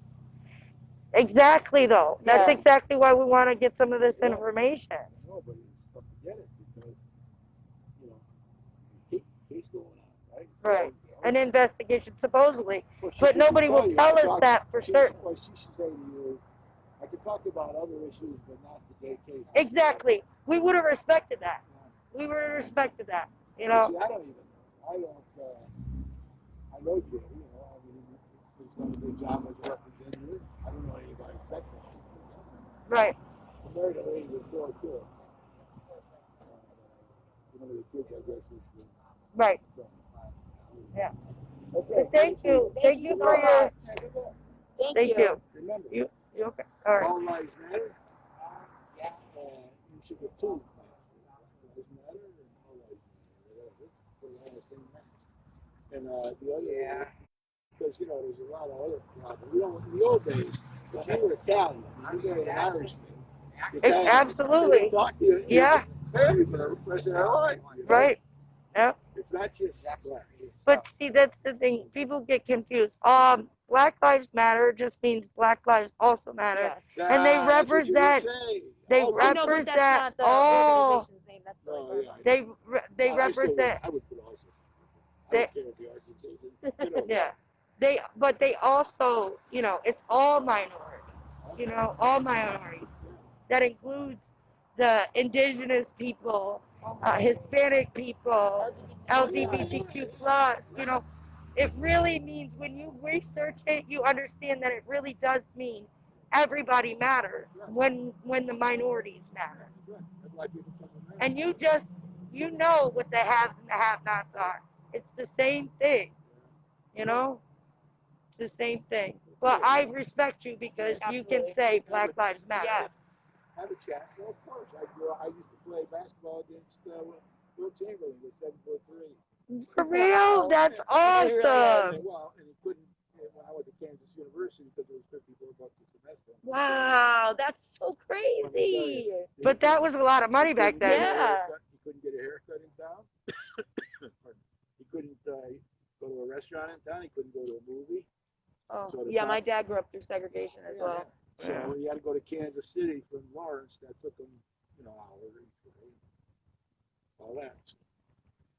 Exactly, though. That's Yeah. exactly why we want to get some of this information. No, but it's tough to get it because, you know, case going on, right? Right. An investigation, supposedly. Well, she But can nobody will you, tell I us talk- that for certain. Well, she should say to you, I can talk about other issues, but not the gay case. Exactly. We would have respected that. We would have respected that. You know? See, I don't even know. I know Jay, you know, I mean, it's his job as a representative. I don't know anything about his sex issues. Right. I married a lady with 4 kids. One of the kids, I guess, is the Right. son. Yeah. Okay. But thank you. Thank you for your. Thank you. Remember, You okay? All right. all lives matter. You should get 2 lives matter and all lives matter. Whatever. Put it on the same match. And the other, because, you know, there's a lot of other problems. You know, in the old days, if you were Italian, you married an Irishman. Absolutely. They talk to you. Yeah. Hey, for the rest of their life. You know? Right. Yeah. It's not just black. But see, that's the thing. People get confused. Black Lives Matter just means Black Lives also matter, Yes. and they That's what you would represent. say. They Oh, I know, but represent that's not the all. organization's name. That's the no, yeah, They I still would- represent. I would put also. I They, don't care if the argument is, you know. yeah. But they also, you know, it's all minorities. You know, all minorities. That includes the indigenous people, Hispanic people, LGBTQ plus. You know, it really means when you research it, you understand that it really does mean everybody matters when the minorities matter. And you know what the haves and the have-nots are. It's the same thing. You know, it's the same thing. But I respect you because you can say Black Lives Matter. Yeah. Have a chat. Well, of course. I used to play basketball against Will Chamberlain at 7'3". For real? That's awesome. Well, and he couldn't when I went to Kansas University because it was $54 a semester. Wow, that's so crazy. But that was a lot of money back then. Yeah. He couldn't get a haircut in town. He couldn't go to a restaurant in town. He couldn't go to a movie. Oh, So the yeah, top- my dad grew up through segregation as well. So he had to go to Kansas City from Lawrence. That took him, you know, hours each way. All that.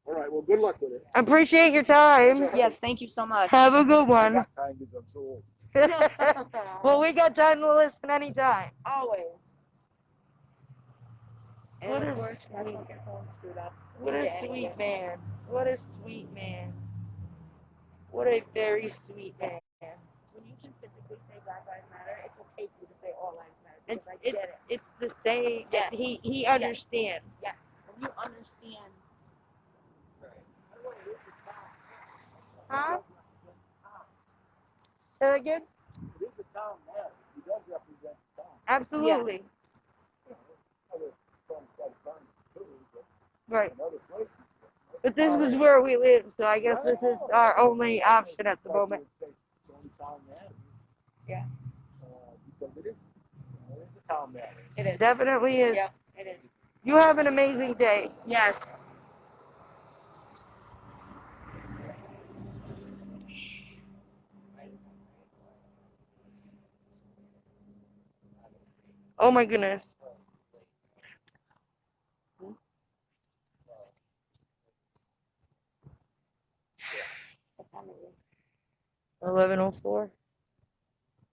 All right. Well, good luck with it. Appreciate your time. Yes, thank you so much. Have a good I one. got time because I'm so old. Well, we got time to listen anytime. Always. And What of a course, my sweet, fucking phone screwed up. what a sweet man. What a sweet man. What a very sweet man. When you can physically say Black Lives Matter, it's okay for you to say all lives matter. Because I get it. It's the same. Yeah. He understands. Yes. When you understand. Huh? Say that again? It is a town man. He does represent the town. Absolutely. Other towns got fun too, but Right. in other places. But this was where we live, so I guess this is our only option at the moment. It's only town man. Yeah. Because it is a town man. It definitely is. Yeah, it is. You have an amazing day. Yes. Oh my goodness. 11:04.